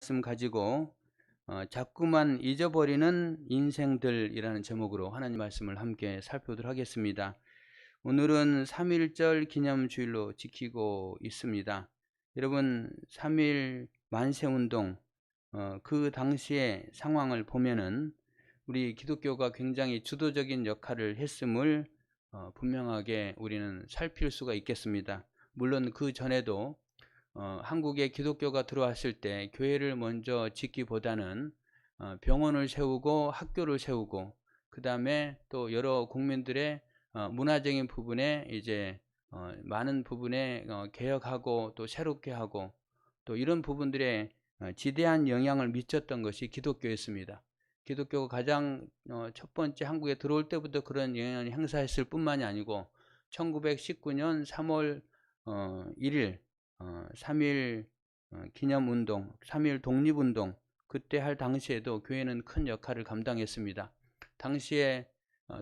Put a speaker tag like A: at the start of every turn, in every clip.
A: 말씀 가지고 자꾸만 잊어버리는 인생들이라는 제목으로 하나님 말씀을 함께 살펴보도록 하겠습니다. 오늘은 3.1절 기념주일로 지키고 있습니다. 여러분 3.1 만세운동 그 당시의 상황을 보면은 우리 기독교가 굉장히 주도적인 역할을 했음을 분명하게 우리는 살필 수가 있겠습니다. 물론 그 전에도 한국에 기독교가 들어왔을 때 교회를 먼저 짓기보다는 병원을 세우고 학교를 세우고 그 다음에 또 여러 국민들의 문화적인 부분에 이제 많은 부분에 개혁하고 또 새롭게 하고 또 이런 부분들에 지대한 영향을 미쳤던 것이 기독교였습니다. 기독교가 가장 첫 번째 한국에 들어올 때부터 그런 영향을 행사했을 뿐만이 아니고 1919년 3월 1일 3.1 기념운동, 3.1 독립운동 그때 할 당시에도 교회는 큰 역할을 감당했습니다. 당시에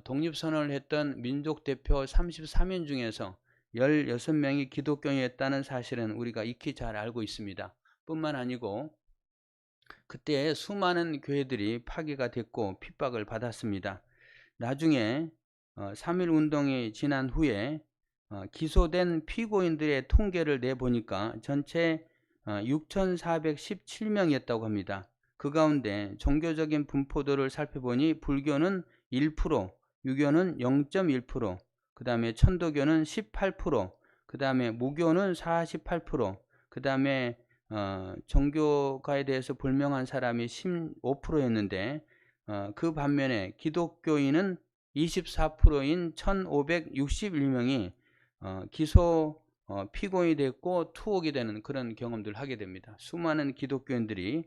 A: 독립선언을 했던 민족대표 33인 중에서 16명이 기독교인이었다는 사실은 우리가 익히 잘 알고 있습니다. 뿐만 아니고 그때 수많은 교회들이 파괴가 됐고 핍박을 받았습니다. 나중에 3.1 운동이 지난 후에 기소된 피고인들의 통계를 내보니까 전체 6,417명이었다고 합니다. 그 가운데 종교적인 분포도를 살펴보니 불교는 1%, 유교는 0.1%, 그 다음에 천도교는 18%, 그 다음에 무교는 48%, 그 다음에 종교가에 대해서 불명한 사람이 15%였는데 그 반면에 기독교인은 24%인 1,561명이 기소 피고인이 됐고 투옥이 되는 그런 경험들을 하게 됩니다. 수많은 기독교인들이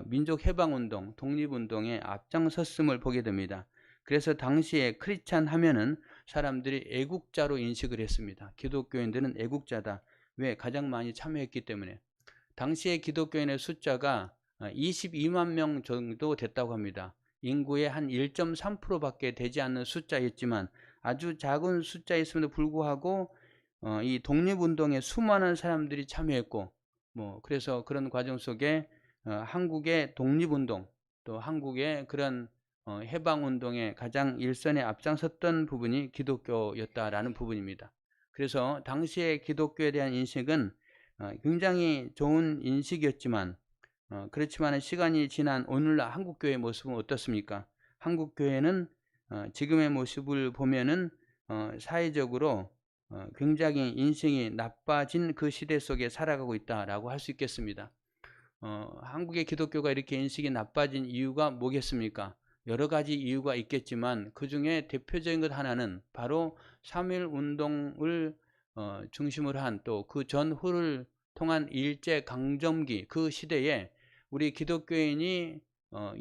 A: 민족해방운동, 독립운동에 앞장섰음을 보게 됩니다. 그래서 당시에 크리스찬 하면은 사람들이 애국자로 인식을 했습니다. 기독교인들은 애국자다. 왜? 가장 많이 참여했기 때문에. 당시에 기독교인의 숫자가 22만 명 정도 됐다고 합니다. 인구의 한 1.3%밖에 되지 않는 숫자였지만 아주 작은 숫자였음에도 불구하고 이 독립운동에 수많은 사람들이 참여했고 그래서 그런 과정 속에 한국의 독립운동 또 한국의 그런 해방운동에 가장 일선에 앞장섰던 부분이 기독교였다라는 부분입니다. 그래서 당시의 기독교에 대한 인식은 굉장히 좋은 인식이었지만 그렇지만 시간이 지난 오늘날 한국교회의 모습은 어떻습니까? 한국교회는 지금의 모습을 보면은 사회적으로 굉장히 인생이 나빠진 그 시대 속에 살아가고 있다라고 할 수 있겠습니다. 한국의 기독교가 이렇게 인식이 나빠진 이유가 뭐겠습니까? 여러 가지 이유가 있겠지만 그 중에 대표적인 것 하나는 바로 3.1 운동을 중심으로 한 또 그 전후를 통한 일제강점기 그 시대에 우리 기독교인이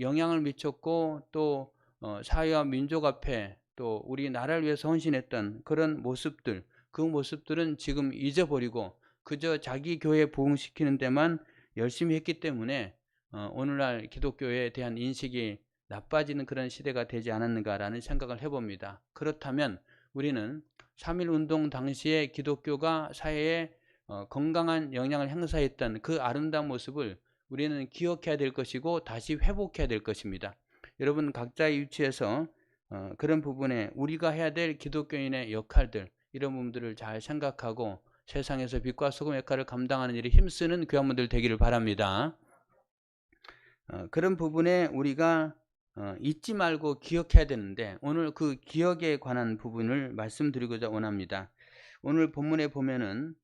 A: 영향을 미쳤고 또 사회와 민족 앞에 또 우리나라를 위해서 헌신했던 그런 모습들 그 모습들은 지금 잊어버리고 그저 자기 교회 부흥시키는 데만 열심히 했기 때문에 오늘날 기독교에 대한 인식이 나빠지는 그런 시대가 되지 않았는가라는 생각을 해봅니다. 그렇다면 우리는 3.1 운동 당시에 기독교가 사회에 건강한 영향을 행사했던 그 아름다운 모습을 우리는 기억해야 될 것이고 다시 회복해야 될 것입니다. 여러분 각자의 위치에서 그런 부분에 우리가 해야 될 기독교인의 역할들 이런 부분들을 잘 생각하고 세상에서 빛과 소금 역할을 감당하는 일에 힘쓰는 교회원들 되기를 바랍니다. 그런 부분에 우리가 잊지 말고 기억해야 되는데 오늘 그 기억에 관한 부분을 말씀드리고자 원합니다. 오늘 본문에 보면은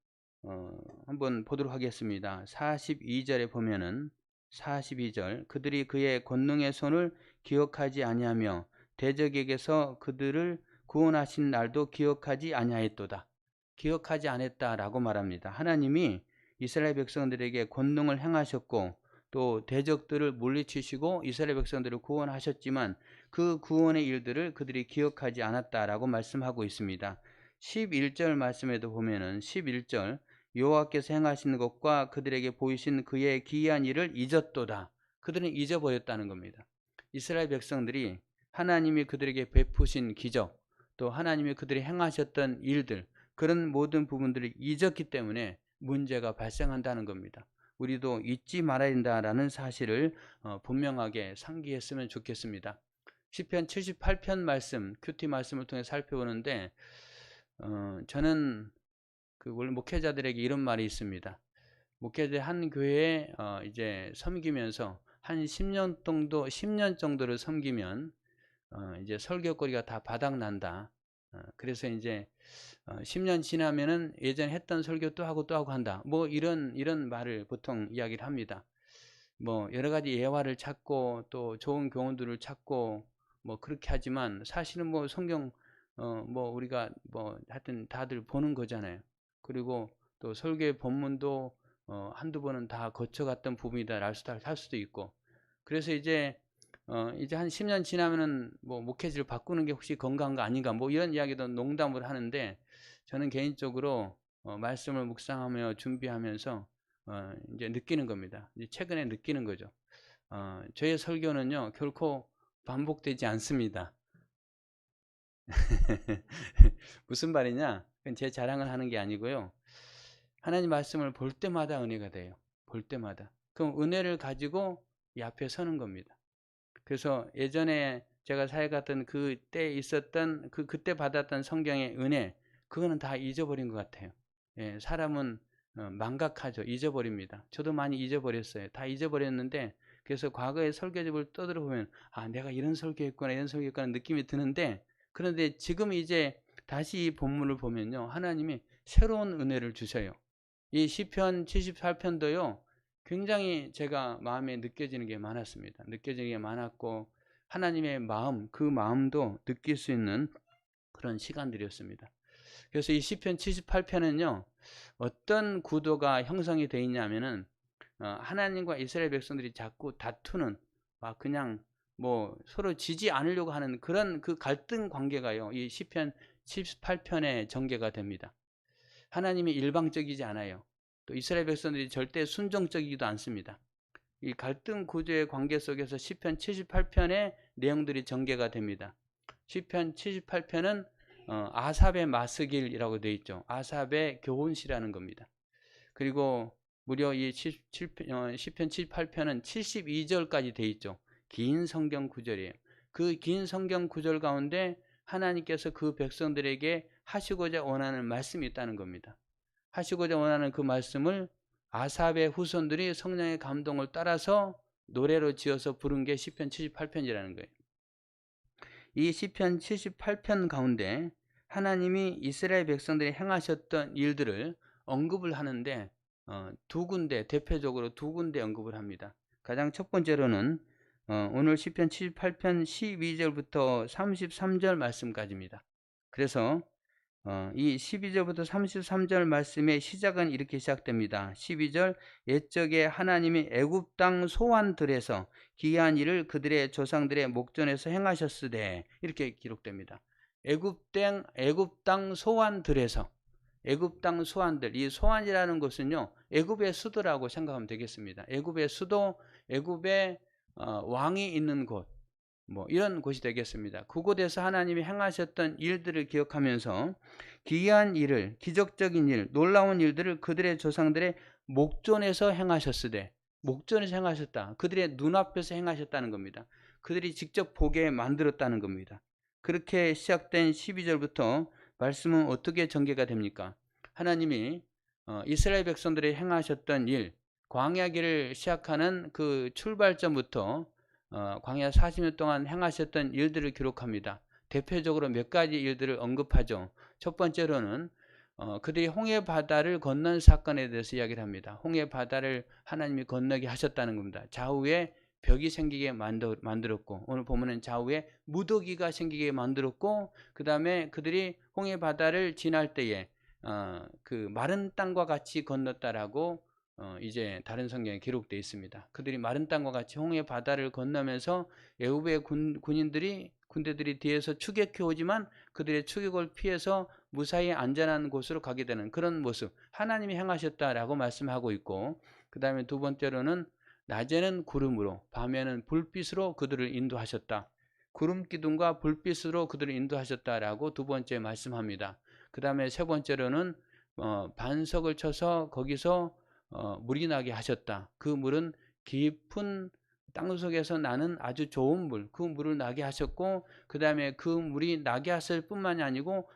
A: 한번 보도록 하겠습니다. 42절에 보면은 42절 그들이 그의 권능의 손을 기억하지 아니하며 대적에게서 그들을 구원하신 날도 기억하지 아니하였도다. 기억하지 않았다라고 말합니다. 하나님이 이스라엘 백성들에게 권능을 행하셨고 또 대적들을 물리치시고 이스라엘 백성들을 구원하셨지만 그 구원의 일들을 그들이 기억하지 않았다라고 말씀하고 있습니다. 11절 말씀에도 보면은 11절 여호와께서 행하신 것과 그들에게 보이신 그의 기이한 일을 잊었도다. 그들은 잊어버렸다는 겁니다. 이스라엘 백성들이 하나님이 그들에게 베푸신 기적 또 하나님이 그들이 행하셨던 일들 그런 모든 부분들을 잊었기 때문에 문제가 발생한다는 겁니다. 우리도 잊지 말아야 된다라는 사실을 분명하게 상기했으면 좋겠습니다. 시편 78편 말씀, 큐티 말씀을 통해 살펴보는데 저는 원래 목회자들에게 이런 말이 있습니다. 목회자 한 교회에 이제 섬기면서 한 10년 정도를 섬기면 이제 설교거리가 다 바닥난다. 그래서 이제 10년 지나면은 예전에 했던 설교 또 하고 한다. 뭐 이런 말을 보통 이야기를 합니다. 뭐 여러 가지 예화를 찾고 또 좋은 교훈들을 찾고 뭐 그렇게 하지만 사실은 뭐 성경 뭐 우리가 뭐 하여튼 다들 보는 거잖아요. 그리고 또 설교의 본문도 한두 번은 다 거쳐갔던 부분이다 할 수도 있고. 그래서 이제 한 10년 지나면은 뭐 목회지를 바꾸는 게 혹시 건강한 거 아닌가 뭐 이런 이야기도 농담을 하는데 저는 개인적으로 말씀을 묵상하며 준비하면서 이제 느끼는 겁니다. 이제 최근에 느끼는 거죠. 저의 설교는요 결코 반복되지 않습니다. 무슨 말이냐? 그건 제 자랑을 하는 게 아니고요. 하나님 말씀을 볼 때마다 은혜가 돼요. 볼 때마다. 그럼 은혜를 가지고 이 앞에 서는 겁니다. 그래서 예전에 제가 살아갔던 그때 있었던 그때 받았던 성경의 은혜 그거는 다 잊어버린 것 같아요. 예, 사람은 망각하죠. 잊어버립니다. 저도 많이 잊어버렸어요. 다 잊어버렸는데 그래서 과거의 설교집을 떠들어보면 아 내가 이런 설교했구나 이런 설교했구나 느낌이 드는데 그런데 지금 이제 다시 이 본문을 보면요. 하나님이 새로운 은혜를 주셔요. 이 시편 78편도요. 굉장히 제가 마음에 느껴지는 게 많았습니다. 느껴지는 게 많았고 하나님의 마음, 그 마음도 느낄 수 있는 그런 시간들이었습니다. 그래서 이 시편 78편은요. 어떤 구도가 형성이 되어 있냐면은 하나님과 이스라엘 백성들이 자꾸 다투는 막 그냥 뭐 서로 지지 않으려고 하는 그런 그 갈등 관계가요. 이 시편 78편의 전개가 됩니다. 하나님이 일방적이지 않아요. 또 이스라엘 백성들이 절대 순종적이지도 않습니다. 이 갈등 구조의 관계 속에서 시편 78편의 내용들이 전개가 됩니다. 시편 78편은 아삽의 마스길이라고 되어 있죠. 아삽의 교훈시라는 겁니다. 그리고 무려 이 시편 78편은 72절까지 되어 있죠. 긴 성경 구절이에요. 그 긴 성경 구절 가운데 하나님께서 그 백성들에게 하시고자 원하는 말씀이 있다는 겁니다. 하시고자 원하는 그 말씀을 아삽의 후손들이 성령의 감동을 따라서 노래로 지어서 부른 게 시편 78편이라는 거예요. 이 시편 78편 가운데 하나님이 이스라엘 백성들이 행하셨던 일들을 언급을 하는데 두 군데, 대표적으로 두 군데 언급을 합니다. 가장 첫 번째로는 오늘 시편 78편 12절부터 33절 말씀까지입니다. 그래서 이 12절부터 33절 말씀의 시작은 이렇게 시작됩니다. 12절 옛적에 하나님이 애굽 땅 소환들에서 기이한 일을 그들의 조상들의 목전에서 행하셨으되 이렇게 기록됩니다. 애굽 땅 소환들에서 애굽 땅 소환들 이 소환이라는 것은요 애굽의 수도라고 생각하면 되겠습니다. 애굽의 수도 애굽의 왕이 있는 곳 뭐 이런 곳이 되겠습니다. 그곳에서 하나님이 행하셨던 일들을 기억하면서 기이한 일을 기적적인 일 놀라운 일들을 그들의 조상들의 목전에서 행하셨으되 목전에서 행하셨다. 그들의 눈앞에서 행하셨다는 겁니다. 그들이 직접 보게 만들었다는 겁니다. 그렇게 시작된 12절부터 말씀은 어떻게 전개가 됩니까? 하나님이 이스라엘 백성들이 행하셨던 일 광야길을 시작하는 그 출발점부터 광야 40년 동안 행하셨던 일들을 기록합니다. 대표적으로 몇 가지 일들을 언급하죠. 첫 번째로는 그들이 홍해 바다를 건넌 사건에 대해서 이야기를 합니다. 홍해 바다를 하나님이 건너게 하셨다는 겁니다. 좌우에 벽이 생기게 만들었고 오늘 보면은 좌우에 무더기가 생기게 만들었고 그 다음에 그들이 홍해 바다를 지날 때에 그 마른 땅과 같이 건넜다라고 이제 다른 성경에 기록되어 있습니다. 그들이 마른 땅과 같이 홍해 바다를 건너면서 애굽의 군대들이 뒤에서 추격해 오지만 그들의 추격을 피해서 무사히 안전한 곳으로 가게 되는 그런 모습 하나님이 행하셨다라고 말씀하고 있고 그 다음에 두 번째로는 낮에는 구름으로 밤에는 불빛으로 그들을 인도하셨다. 구름 기둥과 불빛으로 그들을 인도하셨다라고 두 번째 말씀합니다. 그 다음에 세 번째로는 반석을 쳐서 거기서 물이 나게 하셨다. 그 물은 깊은 땅속에서 나는 아주 좋은 물, 그 물을 나게 하셨고, 그 다음에 그 물이 나게 하실 뿐만이 아니고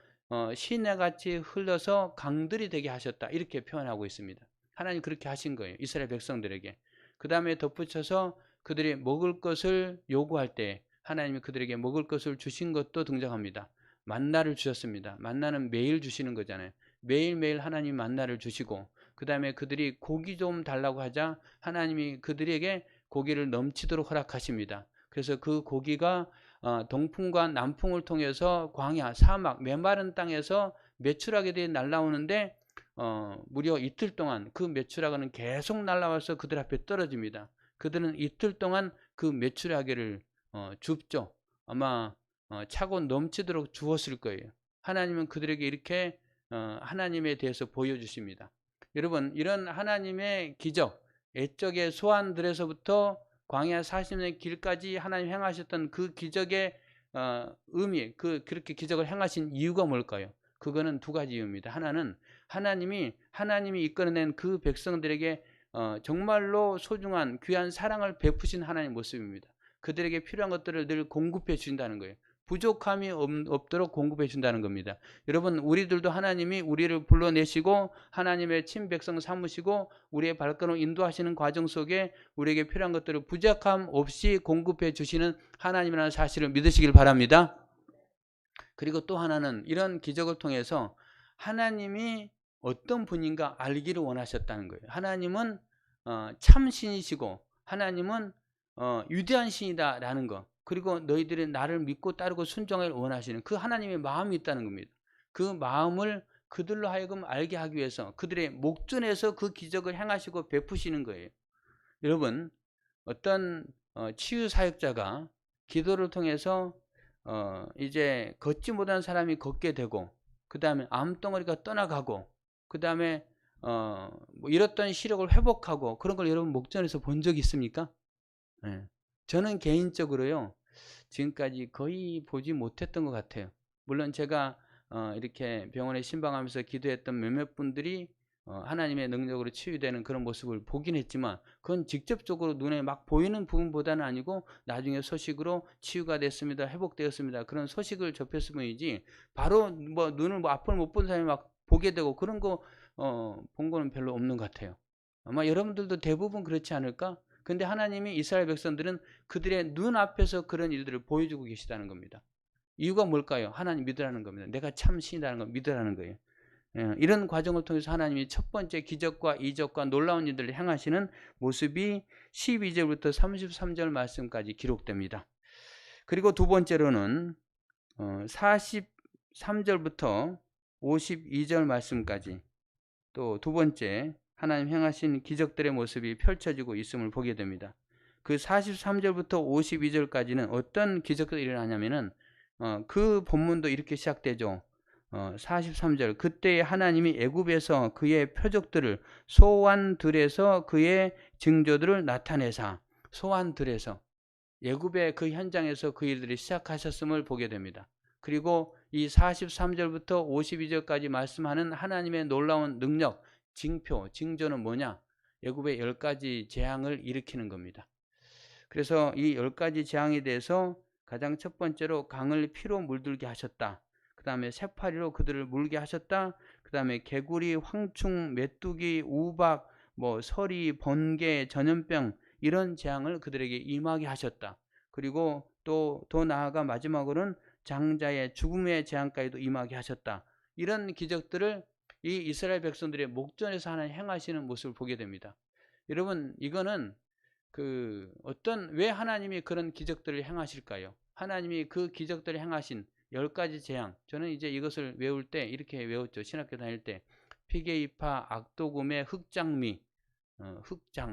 A: 시내같이 흘러서 강들이 되게 하셨다. 이렇게 표현하고 있습니다. 하나님 그렇게 하신 거예요. 이스라엘 백성들에게. 그 다음에 덧붙여서 그들이 먹을 것을 요구할 때 하나님이 그들에게 먹을 것을 주신 것도 등장합니다. 만나를 주셨습니다. 만나는 매일 주시는 거잖아요. 매일매일 하나님 만나를 주시고, 그 다음에 그들이 고기 좀 달라고 하자 하나님이 그들에게 고기를 넘치도록 허락하십니다. 그래서 그 고기가 동풍과 남풍을 통해서 광야, 사막, 메마른 땅에서 메추라기들이 날아오는데 무려 이틀 동안 그 메추라기는 계속 날아와서 그들 앞에 떨어집니다. 그들은 이틀 동안 그 메추라기를 줍죠. 아마 차고 넘치도록 주었을 거예요. 하나님은 그들에게 이렇게 하나님에 대해서 보여주십니다. 여러분, 이런 하나님의 기적, 옛적의 소환들에서부터 광야 40년 길까지 하나님 행하셨던 그 기적의 의미, 그렇게 기적을 행하신 이유가 뭘까요? 그거는 두 가지 이유입니다. 하나는 하나님이 이끌어낸 그 백성들에게 정말로 소중한 귀한 사랑을 베푸신 하나님의 모습입니다. 그들에게 필요한 것들을 늘 공급해 주신다는 거예요. 부족함이 없도록 공급해 준다는 겁니다. 여러분, 우리들도 하나님이 우리를 불러내시고 하나님의 친백성 삼으시고 우리의 발걸음 인도하시는 과정 속에 우리에게 필요한 것들을 부족함 없이 공급해 주시는 하나님이라는 사실을 믿으시길 바랍니다. 그리고 또 하나는 이런 기적을 통해서 하나님이 어떤 분인가 알기를 원하셨다는 거예요. 하나님은 참신이시고 하나님은 위대한 신이다라는 것, 그리고 너희들이 나를 믿고 따르고 순종을 원하시는 그 하나님의 마음이 있다는 겁니다. 그 마음을 그들로 하여금 알게 하기 위해서 그들의 목전에서 그 기적을 행하시고 베푸시는 거예요. 여러분, 어떤 치유 사역자가 기도를 통해서 이제 걷지 못한 사람이 걷게 되고, 그 다음에 암덩어리가 떠나가고, 그 다음에 뭐 잃었던 시력을 회복하고, 그런 걸 여러분 목전에서 본 적이 있습니까? 네. 저는 개인적으로요, 지금까지 거의 보지 못했던 것 같아요. 물론 제가 이렇게 병원에 신방하면서 기도했던 몇몇 분들이 하나님의 능력으로 치유되는 그런 모습을 보긴 했지만, 그건 직접적으로 눈에 막 보이는 부분보다는 아니고 나중에 소식으로 치유가 됐습니다, 회복되었습니다, 그런 소식을 접했을 뿐이지, 바로 뭐 눈을 뭐 앞을 못 본 사람이 막 보게 되고 그런 거 본 거는 별로 없는 것 같아요. 아마 여러분들도 대부분 그렇지 않을까? 근데 하나님이 이스라엘 백성들은 그들의 눈앞에서 그런 일들을 보여주고 계시다는 겁니다. 이유가 뭘까요? 하나님 믿으라는 겁니다. 내가 참 신이라는 걸 믿으라는 거예요. 이런 과정을 통해서 하나님이 첫 번째 기적과 이적과 놀라운 일들을 행하시는 모습이 12절부터 33절 말씀까지 기록됩니다. 그리고 두 번째로는 43절부터 52절 말씀까지 또 두 번째 하나님 행하신 기적들의 모습이 펼쳐지고 있음을 보게 됩니다. 그 43절부터 52절까지는 어떤 기적들이 일어나냐면은 그 본문도 이렇게 시작되죠. 43절, 그때 하나님이 애굽에서 그의 표적들을 소환들에서 그의 징조들을 나타내사, 소환들에서 애굽의 그 현장에서 그 일들이 시작하셨음을 보게 됩니다. 그리고 이 43절부터 52절까지 말씀하는 하나님의 놀라운 능력, 징표, 징조는 뭐냐? 애굽의 10가지 재앙을 일으키는 겁니다. 그래서 이 10가지 재앙에 대해서 가장 첫 번째로 강을 피로 물들게 하셨다. 그 다음에 새파리로 그들을 물게 하셨다. 그 다음에 개구리, 황충, 메뚜기, 우박, 뭐 서리, 번개, 전염병 이런 재앙을 그들에게 임하게 하셨다. 그리고 또 더 나아가 마지막으로는 장자의 죽음의 재앙까지도 임하게 하셨다. 이런 기적들을 이 이스라엘 백성들의 목전에서 하나님 행하시는 모습을 보게 됩니다. 여러분, 이거는 왜 하나님이 그런 기적들을 행하실까요? 하나님이 그 기적들을 행하신 10가지 재앙, 저는 이제 이것을 외울 때 이렇게 외웠죠. 신학교 다닐 때 피게이파, 악도금의 흑장미,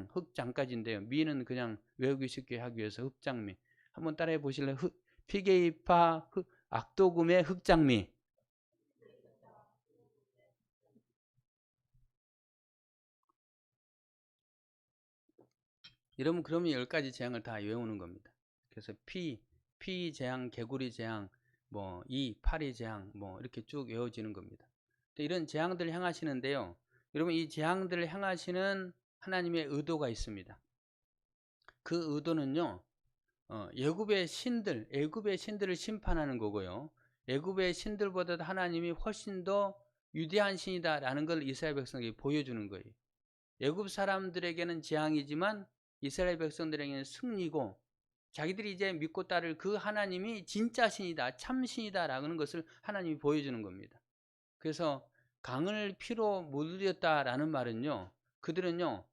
A: 흑장까지인데요. 미는 그냥 외우기 쉽게 하기 위해서 흑장미. 한번 따라해 보실래요? 피게이파, 악도금의 흑장미. 여러분, 그러면 10가지 재앙을 다 외우는 겁니다. 그래서 피 재앙, 개구리 재앙, 뭐 파리 재앙, 뭐 이렇게 쭉 외워지는 겁니다. 이런 재앙들을 행하시는데요. 여러분 이 재앙들을 행하시는 하나님의 의도가 있습니다. 그 의도는요. 애굽의 신들을 심판하는 거고요. 애굽의 신들보다도 하나님이 훨씬 더 위대한 신이다라는 걸 이스라엘 백성에게 보여주는 거예요. 애굽 사람들에게는 재앙이지만 이스라엘 백성들에게는 승리고 자기들이 이제 믿고 따를 그 하나님이 진짜 신이다, 참 신이다라는 것을 하나님이 보여주는 겁니다. 그래서 강을 피로 물렸다라는 말은요, 그들은요,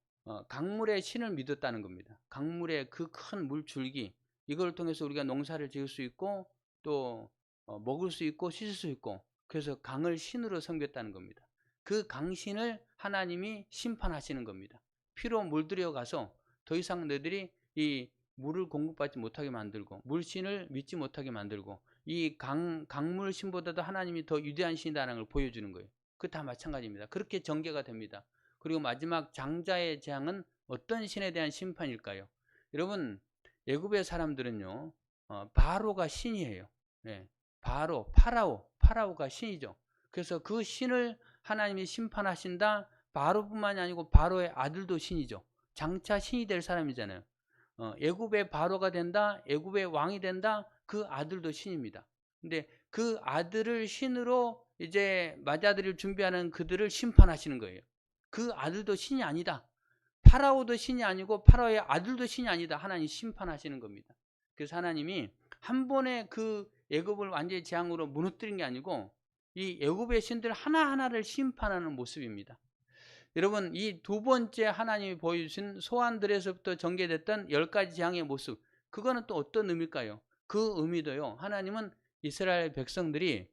A: 강물의 신을 믿었다는 겁니다. 강물의 그 큰 물줄기, 이걸 통해서 우리가 농사를 지을 수 있고 또 먹을 수 있고 씻을 수 있고, 그래서 강을 신으로 섬겼다는 겁니다. 그 강신을 하나님이 심판하시는 겁니다. 피로 물들여 가서 더 이상 너희들이 이 물을 공급받지 못하게 만들고 물신을 믿지 못하게 만들고 이 강물 신보다도 하나님이 더 위대한 신이라는 걸 보여주는 거예요. 그 다 마찬가지입니다. 그렇게 전개가 됩니다. 그리고 마지막 장자의 재앙은 어떤 신에 대한 심판일까요? 여러분 애굽의 사람들은요, 바로가 신이에요. 네, 파라오가 신이죠. 그래서 그 신을 하나님이 심판하신다. 바로뿐만이 아니고 바로의 아들도 신이죠. 장차 신이 될 사람이잖아요. 애굽의 바로가 된다, 애굽의 왕이 된다. 그 아들도 신입니다. 근데 그 아들을 신으로 이제 맞아들일 준비하는 그들을 심판하시는 거예요. 그 아들도 신이 아니다. 파라오도 신이 아니고 파라오의 아들도 신이 아니다. 하나님 심판하시는 겁니다. 그래서 하나님이 한 번에 그 애굽을 완전히 재앙으로 무너뜨린 게 아니고 이 애굽의 신들 하나하나를 심판하는 모습입니다. 여러분 이 두 번째 하나님이 보여주신 소환들에서부터 전개됐던 10가지 재앙의 모습, 그거는 또 어떤 의미일까요? 그 의미도요, 하나님은 이스라엘 백성들이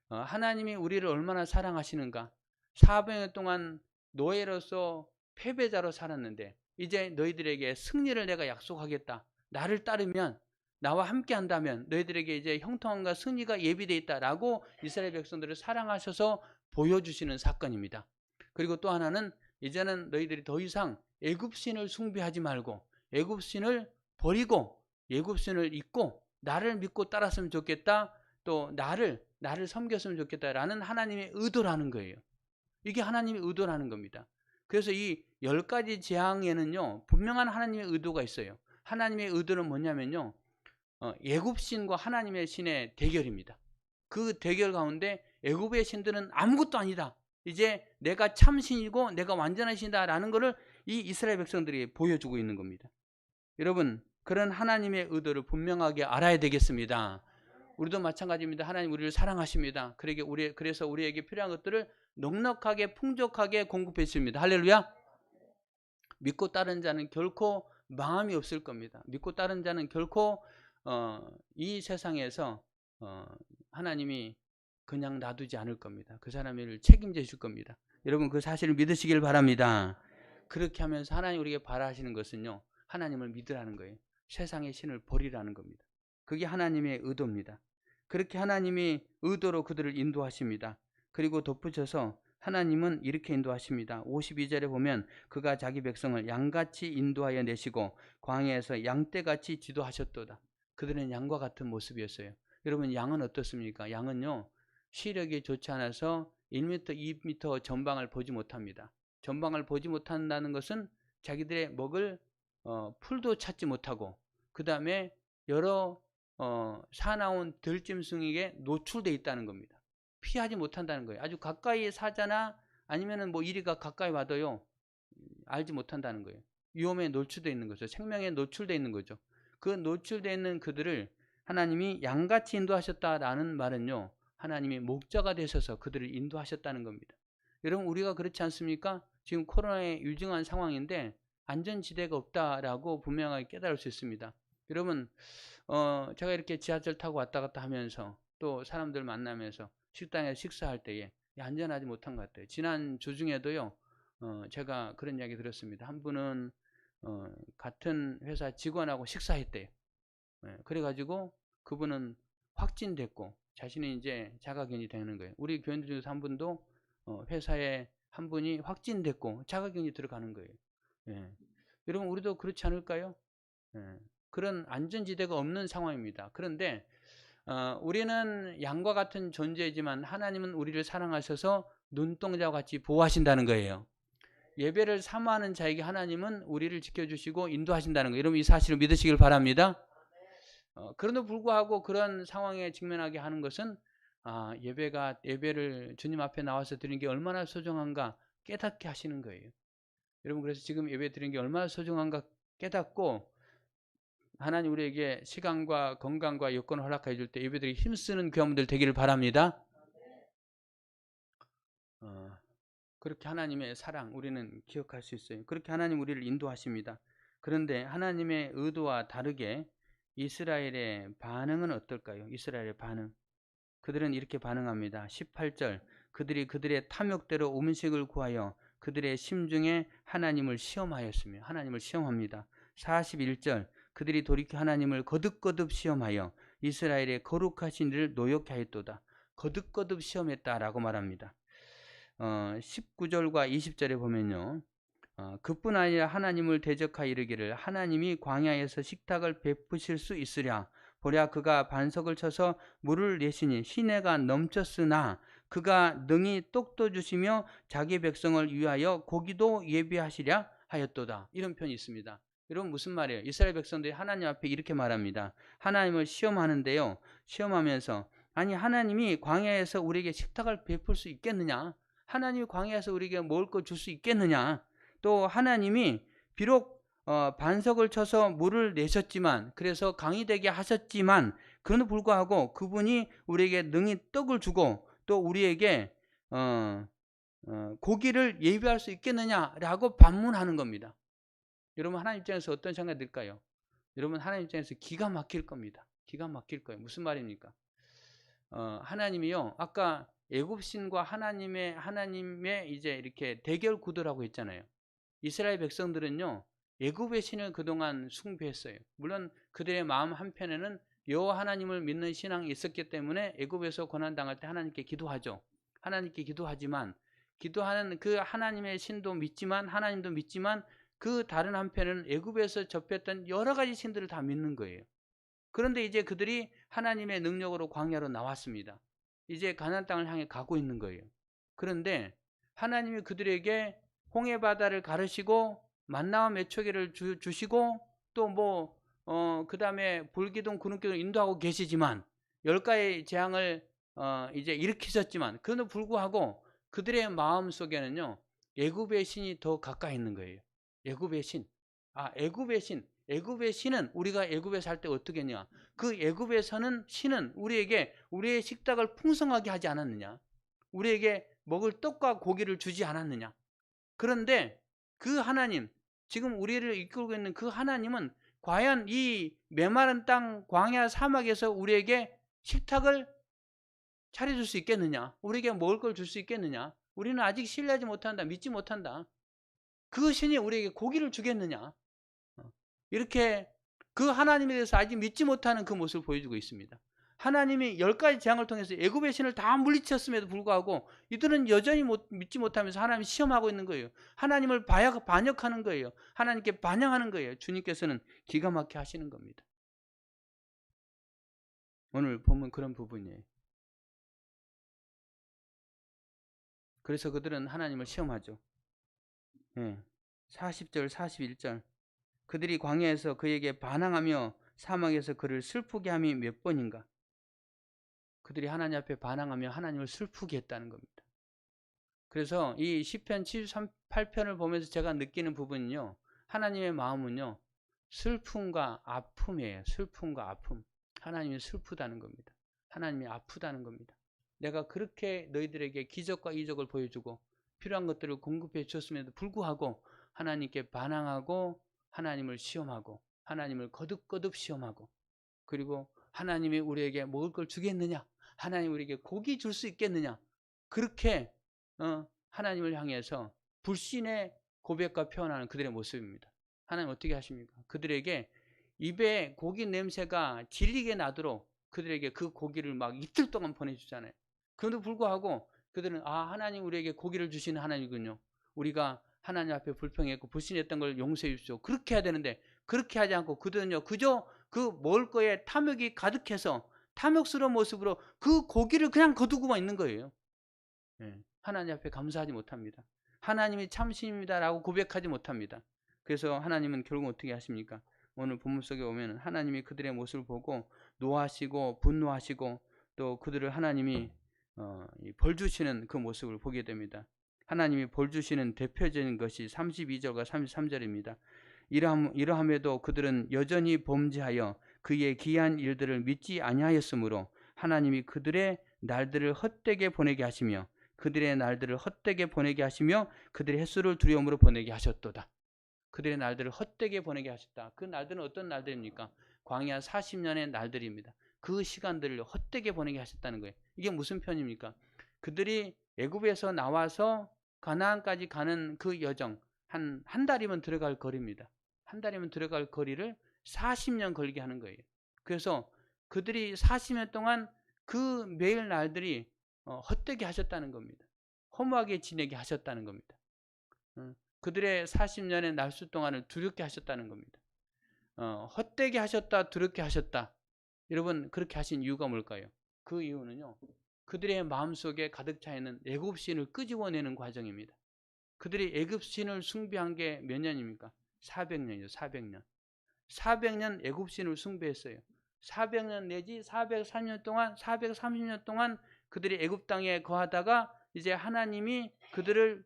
A: 하나님이 우리를 얼마나 사랑하시는가, 400년 동안 노예로서 패배자로 살았는데 이제 너희들에게 승리를 내가 약속하겠다. 나를 따르면, 나와 함께 한다면 너희들에게 이제 형통함과 승리가 예비되어 있다라고 이스라엘 백성들을 사랑하셔서 보여주시는 사건입니다. 그리고 또 하나는 이제는 너희들이 더 이상 애굽신을 숭배하지 말고 애굽신을 버리고 애굽신을 잊고 나를 믿고 따랐으면 좋겠다. 또 나를 섬겼으면 좋겠다라는 하나님의 의도라는 거예요. 이게 하나님의 의도라는 겁니다. 그래서 이 10가지 재앙에는요, 분명한 하나님의 의도가 있어요. 하나님의 의도는 뭐냐면요, 애굽신과 하나님의 신의 대결입니다. 그 대결 가운데 애굽의 신들은 아무것도 아니다. 이제 내가 참신이고 내가 완전한 신이다라는 것을 이 이스라엘 백성들이 보여주고 있는 겁니다. 여러분, 그런 하나님의 의도를 분명하게 알아야 되겠습니다. 우리도 마찬가지입니다. 하나님 우리를 사랑하십니다. 그래서 우리에게 필요한 것들을 넉넉하게 풍족하게 공급해 주십니다. 할렐루야. 믿고 따른 자는 결코 망함이 없을 겁니다. 믿고 따른 자는 결코 이 세상에서 하나님이 그냥 놔두지 않을 겁니다. 그 사람을 책임져 줄 겁니다. 여러분 그 사실을 믿으시길 바랍니다. 그렇게 하면서 하나님 우리에게 바라시는 것은요, 하나님을 믿으라는 거예요. 세상의 신을 버리라는 겁니다. 그게 하나님의 의도입니다. 그렇게 하나님이 의도로 그들을 인도하십니다. 그리고 덧붙여서 하나님은 이렇게 인도하십니다. 52절에 보면 그가 자기 백성을 양같이 인도하여 내시고 광야에서 양떼같이 지도하셨도다. 그들은 양과 같은 모습이었어요. 여러분 양은 어떻습니까? 양은요, 시력이 좋지 않아서 1m, 2m 전방을 보지 못합니다. 전방을 보지 못한다는 것은 자기들의 먹을 풀도 찾지 못하고 그 다음에 여러 사나운 들짐승에게 노출되어 있다는 겁니다. 피하지 못한다는 거예요. 아주 가까이 사자나 아니면은 뭐 이리가 가까이 와도요, 알지 못한다는 거예요. 위험에 노출되어 있는 거죠. 생명에 노출되어 있는 거죠. 그 노출되어 있는 그들을 하나님이 양같이 인도하셨다라는 말은요, 하나님이 목자가 되셔서 그들을 인도하셨다는 겁니다. 여러분 우리가 그렇지 않습니까? 지금 코로나에 유증한 상황인데 안전지대가 없다라고 분명하게 깨달을 수 있습니다. 여러분 제가 이렇게 지하철 타고 왔다 갔다 하면서 또 사람들 만나면서 식당에서 식사할 때에 안전하지 못한 것 같아요. 지난 주 중에도요, 제가 그런 이야기 들었습니다. 한 분은 같은 회사 직원하고 식사했대요. 그래가지고 그분은 확진됐고 자신이 이제 자가격리 되는 거예요. 우리 교인들 중에서 한 분도 회사에 한 분이 확진됐고 자가격리 들어가는 거예요. 예. 여러분 우리도 그렇지 않을까요? 예. 그런 안전지대가 없는 상황입니다. 그런데 우리는 양과 같은 존재이지만 하나님은 우리를 사랑하셔서 눈동자와 같이 보호하신다는 거예요. 예배를 사모하는 자에게 하나님은 우리를 지켜주시고 인도하신다는 거예요. 여러분 이 사실을 믿으시길 바랍니다. 그럼에도 불구하고 그런 상황에 직면하게 하는 것은 예배를 주님 앞에 나와서 드리는 게 얼마나 소중한가 깨닫게 하시는 거예요. 여러분 그래서 지금 예배 드리는 게 얼마나 소중한가 깨닫고 하나님 우리에게 시간과 건강과 여건을 허락해 줄 때 예배드리기 힘쓰는 교회분들 되기를 바랍니다. 그렇게 하나님의 사랑 우리는 기억할 수 있어요. 그렇게 하나님 우리를 인도하십니다. 그런데 하나님의 의도와 다르게 이스라엘의 반응은 어떨까요? 이스라엘의 반응. 그들은 이렇게 반응합니다. 18절 그들이 그들의 탐욕대로 음식을 구하여 그들의 심중에 하나님을 시험하였으며 하나님을 시험합니다. 41절 그들이 돌이켜 하나님을 거듭거듭 시험하여 이스라엘의 거룩하신 이를 노엽게 하였도다. 거듭거듭 시험했다라고 말합니다. 19절과 20절에 보면요. 그뿐 아니라 하나님을 대적하여 이르기를 하나님이 광야에서 식탁을 베푸실 수 있으랴 보랴 그가 반석을 쳐서 물을 내시니 시내가 넘쳤으나 그가 능히 떡도 주시며 자기 백성을 위하여 고기도 예비하시랴 하였도다. 이런 편이 있습니다. 여러분 무슨 말이에요? 이스라엘 백성들이 하나님 앞에 이렇게 말합니다. 하나님을 시험하는데요. 시험하면서 아니 하나님이 광야에서 우리에게 식탁을 베풀 수 있겠느냐? 하나님이 광야에서 우리에게 먹을 거 줄 수 있겠느냐? 또 하나님이 비록 반석을 쳐서 물을 내셨지만 그래서 강이 되게 하셨지만 그럼에도 불구하고 그분이 우리에게 능히 떡을 주고 또 우리에게 고기를 예비할 수 있겠느냐라고 반문하는 겁니다. 여러분 하나님 입장에서 어떤 생각이 들까요? 여러분 하나님 입장에서 기가 막힐 겁니다. 기가 막힐 거예요. 무슨 말입니까? 하나님이요 아까 애굽신과 하나님의 이제 이렇게 대결 구도라고 했잖아요. 이스라엘 백성들은요 애굽의 신을 그동안 숭배했어요. 물론 그들의 마음 한편에는 여호와 하나님을 믿는 신앙이 있었기 때문에 애굽에서 고난 당할 때 하나님께 기도하죠. 하나님께 기도하지만 기도하는 그 하나님의 신도 믿지만 하나님도 믿지만 그 다른 한편에는 애굽에서 접했던 여러 가지 신들을 다 믿는 거예요. 그런데 이제 그들이 하나님의 능력으로 광야로 나왔습니다. 이제 가나안 땅을 향해 가고 있는 거예요. 그런데 하나님이 그들에게 홍해 바다를 가르시고 만나와 메추기를 주시고 또 그 다음에 불기둥 구름기둥 인도하고 계시지만 10가지 재앙을 이제 일으키셨지만 그럼에도 불구하고 그들의 마음 속에는요 애굽의 신이 더 가까이 있는 거예요. 애굽의 신. 애굽의 신은 우리가 애굽에 살 때 어떻게 했냐? 그 애굽에서는 신은 우리에게 우리의 식탁을 풍성하게 하지 않았느냐? 우리에게 먹을 떡과 고기를 주지 않았느냐? 그런데 그 하나님, 지금 우리를 이끌고 있는 그 하나님은 과연 이 메마른 땅 광야 사막에서 우리에게 식탁을 차려줄 수 있겠느냐? 우리에게 먹을 걸 줄 수 있겠느냐? 우리는 아직 신뢰하지 못한다. 믿지 못한다. 그 신이 우리에게 고기를 주겠느냐? 이렇게 그 하나님에 대해서 아직 믿지 못하는 그 모습을 보여주고 있습니다. 하나님이 10가지 재앙을 통해서 애굽의 신을 다 물리쳤음에도 불구하고 이들은 여전히 믿지 못하면서 하나님을 시험하고 있는 거예요. 하나님을 반역하는 거예요. 하나님께 반영하는 거예요. 주님께서는 기가 막히게 하시는 겁니다. 오늘 보면 그런 부분이에요. 그래서 그들은 하나님을 시험하죠. 40절 41절 그들이 광야에서 그에게 반항하며 사막에서 그를 슬프게 함이 몇 번인가? 그들이 하나님 앞에 반항하며 하나님을 슬프게 했다는 겁니다. 그래서 이 시편 78편을 보면서 제가 느끼는 부분은요. 하나님의 마음은요. 슬픔과 아픔이에요. 슬픔과 아픔. 하나님이 슬프다는 겁니다. 하나님이 아프다는 겁니다. 내가 그렇게 너희들에게 기적과 이적을 보여주고 필요한 것들을 공급해 줬음에도 불구하고 하나님께 반항하고 하나님을 시험하고 하나님을 거듭거듭 시험하고 그리고 하나님이 우리에게 먹을 걸 주겠느냐? 하나님 우리에게 고기 줄 수 있겠느냐? 그렇게 하나님을 향해서 불신의 고백과 표현하는 그들의 모습입니다. 하나님 어떻게 하십니까? 그들에게 입에 고기 냄새가 질리게 나도록 그들에게 그 고기를 막 이틀 동안 보내주잖아요. 그런데도 불구하고 그들은 하나님 우리에게 고기를 주시는 하나님이군요. 우리가 하나님 앞에 불평했고 불신했던 걸 용서해 주십시오. 그렇게 해야 되는데 그렇게 하지 않고 그들은요 그저 그 먹을 거에 탐욕이 가득해서 탐욕스러운 모습으로 그 고기를 그냥 거두고만 있는 거예요. 하나님 앞에 감사하지 못합니다. 하나님이 참신입니다라고 고백하지 못합니다. 그래서 하나님은 결국 어떻게 하십니까? 오늘 본문 속에 보면 하나님이 그들의 모습을 보고 노하시고 분노하시고 또 그들을 하나님이 벌 주시는 그 모습을 보게 됩니다. 하나님이 벌 주시는 대표적인 것이 32절과 33절입니다. 이러함에도 그들은 여전히 범죄하여 그의 기이한 일들을 믿지 아니하였으므로 하나님이 그들의 날들을 헛되게 보내게 하시며 그들의 횟수를 두려움으로 보내게 하셨도다. 그들의 날들을 헛되게 보내게 하셨다. 그 날들은 어떤 날들입니까? 광야 40년의 날들입니다. 그 시간들을 헛되게 보내게 하셨다는 거예요. 이게 무슨 편입니까? 그들이 애굽에서 나와서 가나안까지 가는 그 여정, 한 달이면 들어갈 거리입니다. 한 달이면 들어갈 거리를 40년 걸리게 하는 거예요. 그래서 그들이 40년 동안 그 매일 날들이 헛되게 하셨다는 겁니다. 허무하게 지내게 하셨다는 겁니다. 그들의 40년의 날수 동안을 두렵게 하셨다는 겁니다. 헛되게 하셨다, 두렵게 하셨다. 여러분, 그렇게 하신 이유가 뭘까요? 그 이유는요, 그들의 마음속에 가득 차 있는 애굽신을 끄집어내는 과정입니다. 그들이 애굽신을 숭배한 게 몇 년입니까? 400년이죠. 400년. 400년 애굽신을 숭배했어요. 400년 내지 430년 동안 그들이 애굽 땅에 거하다가 이제 하나님이 그들을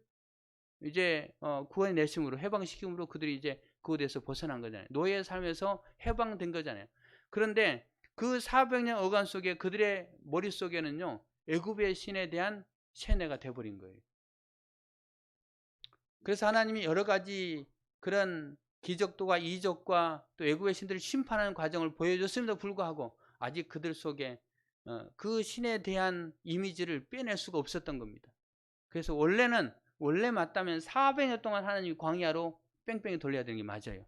A: 이제 구원내심으로 해방시킴으로 그들이 이제 그곳에서 벗어난 거잖아요. 노예의 삶에서 해방된 거잖아요. 그런데 그 400년 어간 속에 그들의 머릿속에는요, 애굽의 신에 대한 세뇌가 돼버린 거예요. 그래서 하나님이 여러 가지 그런 기적도와 이적과 또 애굽의 신들을 심판하는 과정을 보여줬음에도 불구하고 아직 그들 속에 그 신에 대한 이미지를 빼낼 수가 없었던 겁니다. 그래서 원래 맞다면 400년 동안 하나님이 광야로 뺑뺑이 돌려야 되는 게 맞아요.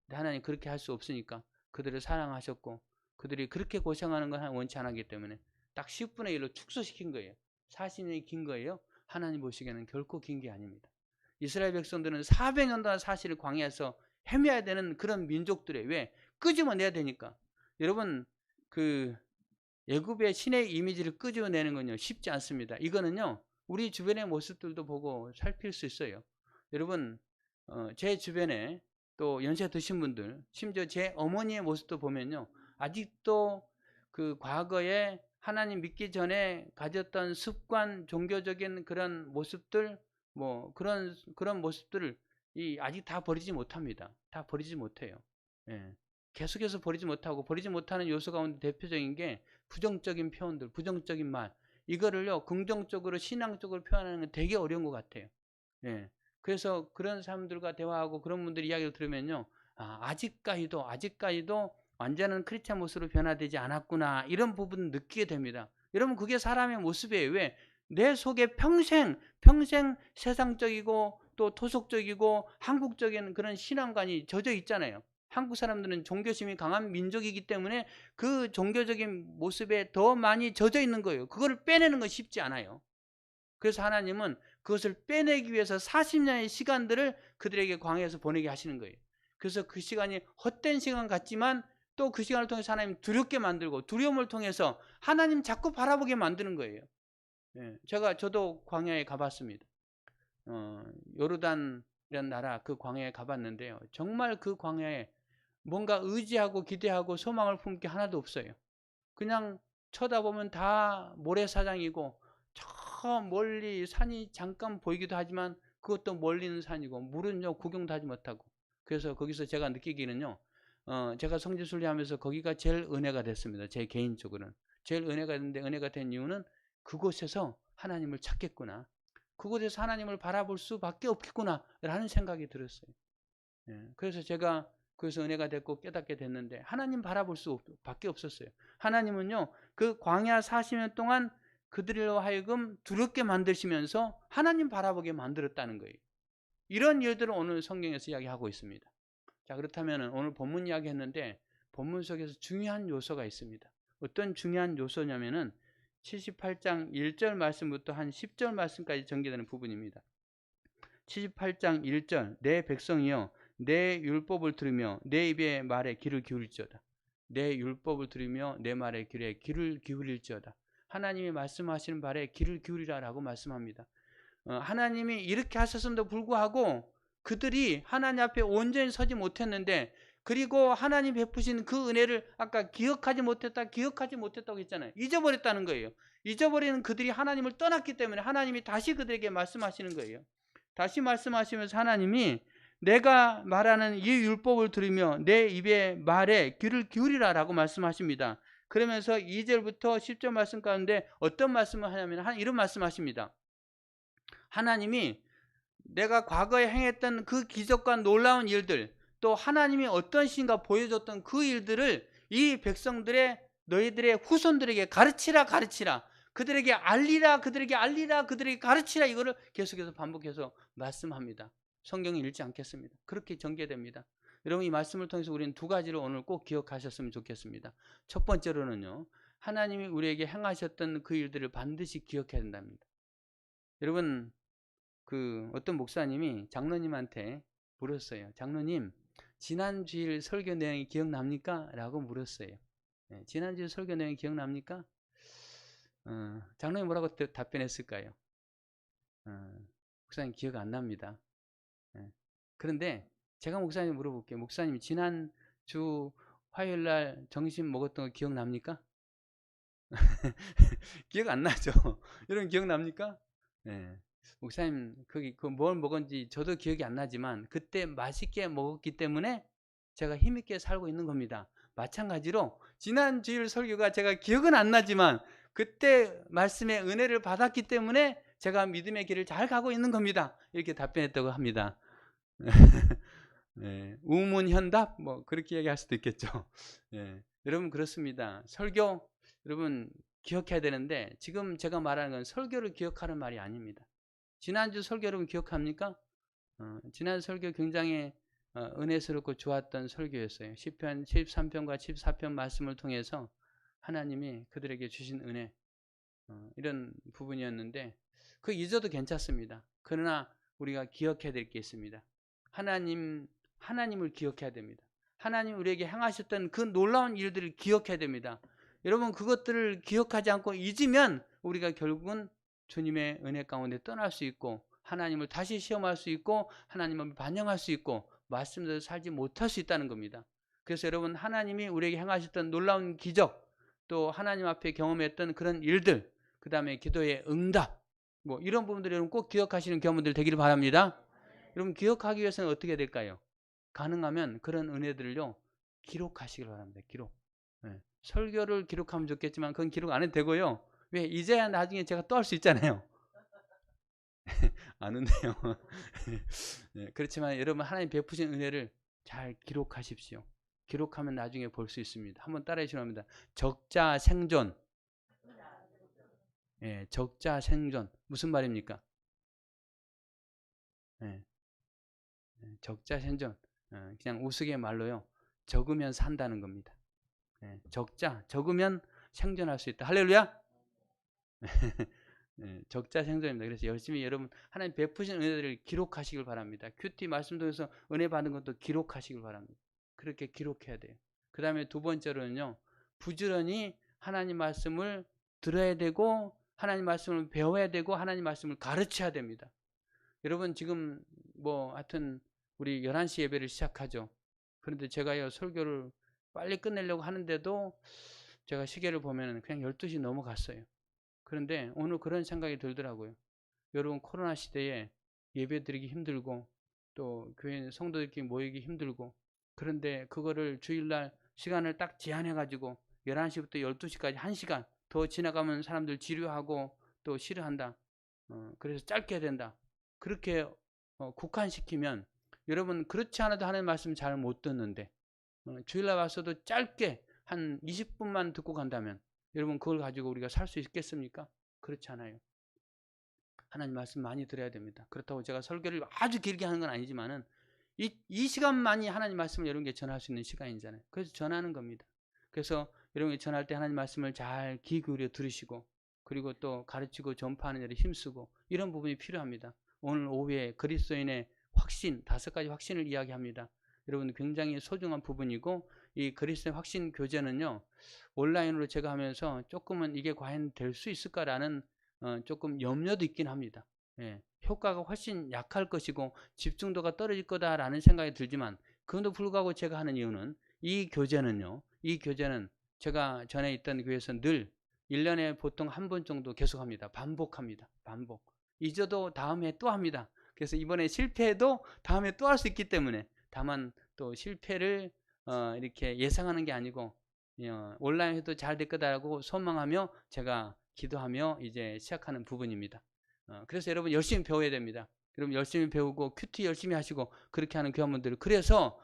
A: 근데 하나님 그렇게 할 수 없으니까 그들을 사랑하셨고 그들이 그렇게 고생하는 건 원치 않았기 때문에 딱 10분의 1로 축소시킨 거예요. 40년이 긴 거예요. 하나님 보시기에는 결코 긴 게 아닙니다. 이스라엘 백성들은 400년 동안 사실을 광야에서 헤매야 되는 그런 민족들에 왜 끄집어내야 되니까. 여러분 그 애굽의 신의 이미지를 끄집어내는 건요 쉽지 않습니다. 이거는요 우리 주변의 모습들도 보고 살필 수 있어요. 여러분 제 주변에 또 연세 드신 분들, 심지어 제 어머니의 모습도 보면요 아직도 그 과거에 하나님 믿기 전에 가졌던 습관, 종교적인 그런 모습들, 뭐 그런 모습들을 아직 다 버리지 못합니다. 다 버리지 못해요. 예. 계속해서 버리지 못하고 버리지 못하는 요소 가운데 대표적인 게 부정적인 표현들, 부정적인 말, 이거를요 긍정적으로 신앙적으로 표현하는 건 되게 어려운 것 같아요. 예. 그래서 그런 사람들과 대화하고 그런 분들 이야기를 들으면요, 아직까지도 완전한 크리스찬 모습으로 변화되지 않았구나 이런 부분 느끼게 됩니다. 여러분 그게 사람의 모습이에요. 왜? 내 속에 평생 세상적이고 또 토속적이고 한국적인 그런 신앙관이 젖어 있잖아요. 한국 사람들은 종교심이 강한 민족이기 때문에 그 종교적인 모습에 더 많이 젖어 있는 거예요. 그걸 빼내는 건 쉽지 않아요. 그래서 하나님은 그것을 빼내기 위해서 40년의 시간들을 그들에게 광야에서 보내게 하시는 거예요. 그래서 그 시간이 헛된 시간 같지만 또 그 시간을 통해서 하나님 두렵게 만들고 두려움을 통해서 하나님 자꾸 바라보게 만드는 거예요. 저도 광야에 가봤습니다. 요르단이라는 나라 그 광야에 가봤는데요. 정말 그 광야에 뭔가 의지하고 기대하고 소망을 품을 게 하나도 없어요. 그냥 쳐다보면 다 모래사장이고 저 멀리 산이 잠깐 보이기도 하지만 그것도 멀리 있는 산이고 물은요 구경도 하지 못하고. 그래서 거기서 제가 느끼기는요 제가 성지순례하면서 거기가 제일 은혜가 됐습니다. 제 개인적으로는 제일 은혜가 됐는데, 은혜가 된 이유는 그곳에서 하나님을 찾겠구나, 그곳에서 하나님을 바라볼 수밖에 없겠구나 라는 생각이 들었어요. 그래서 제가 그래서 은혜가 됐고 깨닫게 됐는데 하나님 바라볼 수밖에 없었어요. 하나님은요 그 광야 40년 동안 그들로 하여금 두렵게 만드시면서 하나님 바라보게 만들었다는 거예요. 이런 일들을 오늘 성경에서 이야기하고 있습니다. 자, 그렇다면 오늘 본문 이야기했는데 본문 속에서 중요한 요소가 있습니다. 어떤 중요한 요소냐면은 78장 1절 말씀부터 한 10절 말씀까지 전개되는 부분입니다. 78장 1절 내 백성이여 내 율법을 들으며 내 입의 말에 귀를 기울일지어다. 내 율법을 들으며 내 말에 귀를 기울일지어다. 하나님이 말씀하시는 말에 귀를 기울이라라고 말씀합니다. 하나님이 이렇게 하셨음에도 불구하고 그들이 하나님 앞에 온전히 서지 못했는데, 그리고 하나님 베푸신 그 은혜를 아까 기억하지 못했다고 했잖아요. 잊어버렸다는 거예요. 잊어버리는 그들이 하나님을 떠났기 때문에 하나님이 다시 그들에게 말씀하시는 거예요. 다시 말씀하시면서 하나님이 내가 말하는 이 율법을 들으며 내 입의 말에 귀를 기울이라 라고 말씀하십니다. 그러면서 2절부터 10절 말씀 가운데 어떤 말씀을 하냐면 이런 말씀하십니다. 하나님이 내가 과거에 행했던 그 기적과 놀라운 일들, 또 하나님이 어떤 신가 보여줬던 그 일들을 이 백성들의 너희들의 후손들에게 가르치라. 그들에게 알리라. 그들에게 가르치라. 이거를 계속해서 반복해서 말씀합니다. 성경을 읽지 않겠습니다. 그렇게 전개됩니다. 여러분, 이 말씀을 통해서 우리는 두 가지를 오늘 꼭 기억하셨으면 좋겠습니다. 첫 번째로는요, 하나님이 우리에게 행하셨던 그 일들을 반드시 기억해야 된답니다. 여러분, 어떤 목사님이 장로님한테 물었어요. 장로님, 지난 주일 설교 내용이 기억납니까? 라고 물었어요. 지난 주일 설교 내용이 기억납니까? 장로님 뭐라고 답변했을까요? 목사님 기억 안 납니다. 그런데 제가 목사님 물어볼게요. 목사님, 지난 주 화요일 날 점심 먹었던 거 기억납니까? 기억 안 나죠? 여러분 기억납니까? 목사님, 뭘 먹었는지 저도 기억이 안 나지만 그때 맛있게 먹었기 때문에 제가 힘있게 살고 있는 겁니다. 마찬가지로 지난 주일 설교가 제가 기억은 안 나지만 그때 말씀의 은혜를 받았기 때문에 제가 믿음의 길을 잘 가고 있는 겁니다. 이렇게 답변했다고 합니다. 우문현답 뭐 그렇게 얘기할 수도 있겠죠. 여러분 그렇습니다. 설교 여러분 기억해야 되는데 지금 제가 말하는 건 설교를 기억하는 말이 아닙니다. 지난주 설교 여러분 기억합니까? 지난 설교 굉장히 은혜스럽고 좋았던 설교였어요. 시편 73편과 74편 말씀을 통해서 하나님이 그들에게 주신 은혜, 이런 부분이었는데 그 잊어도 괜찮습니다. 그러나 우리가 기억해야 될 게 있습니다. 하나님을 기억해야 됩니다. 하나님 우리에게 행하셨던 그 놀라운 일들을 기억해야 됩니다. 여러분 그것들을 기억하지 않고 잊으면 우리가 결국은 주님의 은혜 가운데 떠날 수 있고 하나님을 다시 시험할 수 있고 하나님을 반영할 수 있고 말씀대로 살지 못할 수 있다는 겁니다. 그래서 여러분 하나님이 우리에게 행하셨던 놀라운 기적, 또 하나님 앞에 경험했던 그런 일들, 그 다음에 기도의 응답, 뭐 이런 부분들 여러분 꼭 기억하시는 경험들 되기를 바랍니다. 여러분 기억하기 위해서는 어떻게 될까요? 가능하면 그런 은혜들을요 기록하시길 바랍니다. 기록. 설교를 기록하면 좋겠지만 그건 기록 안 해도 되고요. 왜? 이제야 나중에 제가 또 할 수 있잖아요. 안 웃네요. 그렇지만 여러분 하나님 베푸신 은혜를 잘 기록하십시오. 기록하면 나중에 볼 수 있습니다. 한번 따라해 주시면 합니다. 적자 생존. 적자 생존. 무슨 말입니까? 적자 생존. 그냥 우스갯말로요. 적으면 산다는 겁니다. 적으면 생존할 수 있다. 할렐루야. 적자 생존입니다. 그래서 열심히 여러분 하나님 베푸신 은혜들을 기록하시길 바랍니다. 큐티 말씀 통해서 은혜 받은 것도 기록하시길 바랍니다. 그렇게 기록해야 돼요. 그 다음에 두 번째로는요, 부지런히 하나님 말씀을 들어야 되고 하나님 말씀을 배워야 되고 하나님 말씀을 가르쳐야 됩니다. 여러분 지금 뭐 하여튼 우리 11시 예배를 시작하죠. 그런데 제가요 설교를 빨리 끝내려고 하는데도 제가 시계를 보면 그냥 12시 넘어갔어요. 그런데 오늘 그런 생각이 들더라고요. 여러분 코로나 시대에 예배 드리기 힘들고 또 교회 성도들끼리 모이기 힘들고, 그런데 그거를 주일날 시간을 딱 제한해가지고 11시부터 12시까지 1시간 더 지나가면 사람들 지루하고 또 싫어한다. 그래서 짧게 해야 된다. 그렇게 국한시키면 여러분 그렇지 않아도 하나님 말씀 잘 못 듣는데 주일날 와서도 짧게 한 20분만 듣고 간다면 여러분 그걸 가지고 우리가 살 수 있겠습니까? 그렇지 않아요. 하나님 말씀 많이 들어야 됩니다. 그렇다고 제가 설교를 아주 길게 하는 건 아니지만은 이 시간만이 하나님 말씀을 여러분께 전할 수 있는 시간이잖아요. 그래서 전하는 겁니다. 그래서 여러분이 전할 때 하나님 말씀을 잘 귀 기울여 들으시고 그리고 또 가르치고 전파하는 일에 힘쓰고 이런 부분이 필요합니다. 오늘 오후에 그리스도인의 확신, 5가지 확신을 이야기합니다. 여러분 굉장히 소중한 부분이고 이 그리스도의 확신 교제는요 온라인으로 제가 하면서 조금은 이게 과연 될 수 있을까라는 조금 염려도 있긴 합니다. 효과가 훨씬 약할 것이고 집중도가 떨어질 거다라는 생각이 들지만, 그럼에도 불구하고 제가 하는 이유는 이 교재는 제가 전에 있던 교회에서 늘 1년에 보통 한 번 정도 계속합니다. 반복합니다. 반복. 잊어도 다음에 또 합니다. 그래서 이번에 실패해도 다음에 또 할 수 있기 때문에, 다만 또 실패를 이렇게 예상하는 게 아니고 온라인 해도 잘 될 거다라고 소망하며 제가 기도하며 이제 시작하는 부분입니다. 그래서 여러분 열심히 배워야 됩니다. 여러분 열심히 배우고 큐티 열심히 하시고 그렇게 하는 교회원들. 그래서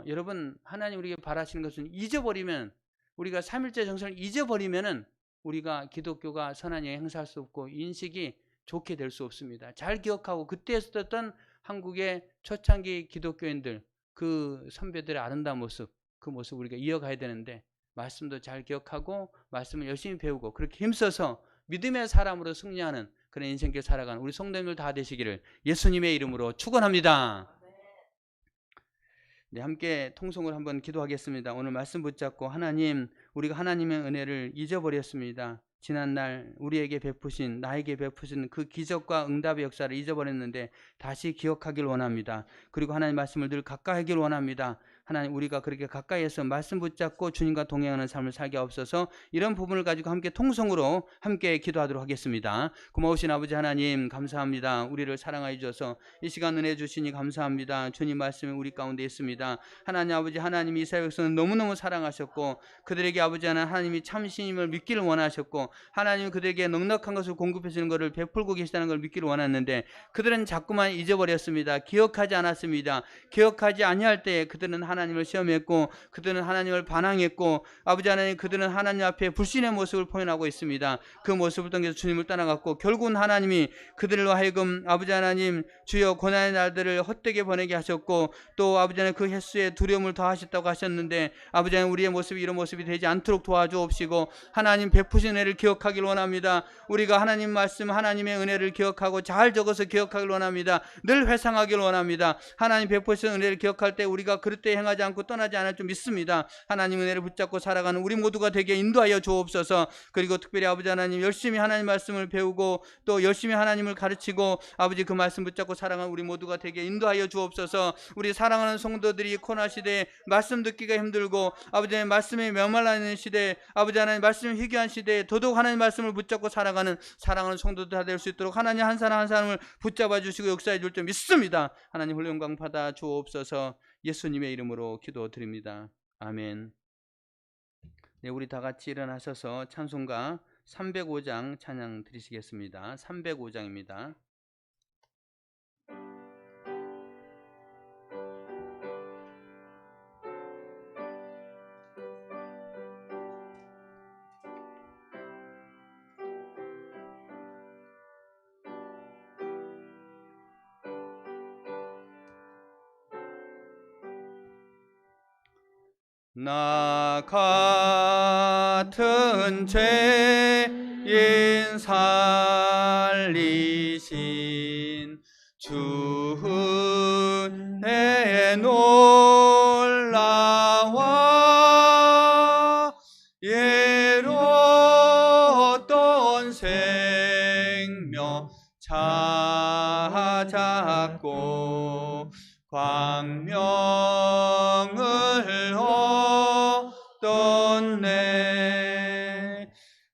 A: 여러분 하나님 우리에게 바라시는 것은 잊어버리면, 우리가 삼일째 정신을 잊어버리면은 우리가 기독교가 선한 영향 행사할 수 없고 인식이 좋게 될 수 없습니다. 잘 기억하고 그때 있었던 한국의 초창기 기독교인들, 그 선배들의 아름다운 모습, 그 모습 우리가 이어가야 되는데, 말씀도 잘 기억하고 말씀을 열심히 배우고 그렇게 힘써서 믿음의 사람으로 승리하는 그런 인생길 살아가는 우리 성도님들 다 되시기를 예수님의 이름으로 축원합니다. 네, 함께 통성으로 한번 기도하겠습니다. 오늘 말씀 붙잡고, 하나님, 우리가 하나님의 은혜를 잊어버렸습니다. 지난날 우리에게 베푸신, 나에게 베푸신 그 기적과 응답의 역사를 잊어버렸는데 다시 기억하길 원합니다. 그리고 하나님 말씀을 늘 가까이 하길 원합니다. 하나님, 우리가 그렇게 가까이에서 말씀 붙잡고 주님과 동행하는 삶을 살게 없어서 이런 부분을 가지고 함께 통성으로 함께 기도하도록 하겠습니다. 고마우신 아버지 하나님, 감사합니다. 우리를 사랑하여 주셔서 이 시간 은혜 주시니 감사합니다. 주님 말씀이 우리 가운데 있습니다. 하나님 아버지, 하나님이 이스라엘 백성을 너무너무 사랑하셨고 그들에게 아버지 하나님이 참신임을 믿기를 원하셨고, 하나님이 그들에게 넉넉한 것을 공급해 주는 것을 베풀고 계시다는 걸 믿기를 원했는데 그들은 자꾸만 잊어버렸습니다. 기억하지 않았습니다. 기억하지 아니할 때에 그들은 하나님을 시험했고 그들은 하나님을 반항했고, 아버지 하나님, 그들은 하나님 앞에 불신의 모습을 표현하고 있습니다. 그 모습을 통해서 주님을 떠나갔고 결국은 하나님이 그들로 하여금 아버지 하나님 주여 고난의 날들을 헛되게 보내게 하셨고, 또 아버지 하나님 그 횟수에 두려움을 더하셨다고 하셨는데, 아버지 하나님 우리의 모습이 이런 모습이 되지 않도록 도와주옵시고 하나님 베푸신 은혜를 기억하길 원합니다. 우리가 하나님 말씀, 하나님의 은혜를 기억하고 잘 적어서 기억하길 원합니다. 늘 회상하길 원합니다. 하나님 베푸신 은혜를 기억할 때 우리가 그릇 때 행하지 않고 떠나지 않을 줄 믿습니다. 하나님 은혜를 붙잡고 살아가는 우리 모두가 되게 인도하여 주옵소서. 그리고 특별히 아버지 하나님 열심히 하나님 말씀을 배우고 또 열심히 하나님을 가르치고 아버지 그 말씀 붙잡고 살아가는 우리 모두가 되게 인도하여 주옵소서. 우리 사랑하는 성도들이 코로나 시대에 말씀 듣기가 힘들고 아버지 하나님 말씀에 메말라있는 시대에, 아버지 하나님 말씀이 희귀한 시대에 더더욱 하나님 말씀을 붙잡고 살아가는 사랑하는 성도들 다 될 수 있도록 하나님 한 사람 한 사람을 붙잡아 주시고 역사해 줄 줄 믿습니다. 하나님 홀로 영광 받아 주옵소서. 예수님의 이름으로 기도드립니다. 아멘. 네, 우리 다 같이 일어나셔서 찬송가 305장 찬양 드리시겠습니다. 305장입니다. 나 같은 죄인 살리신 주의 놀라와 예로웠던 생명 찾았고 광명을 얻었네.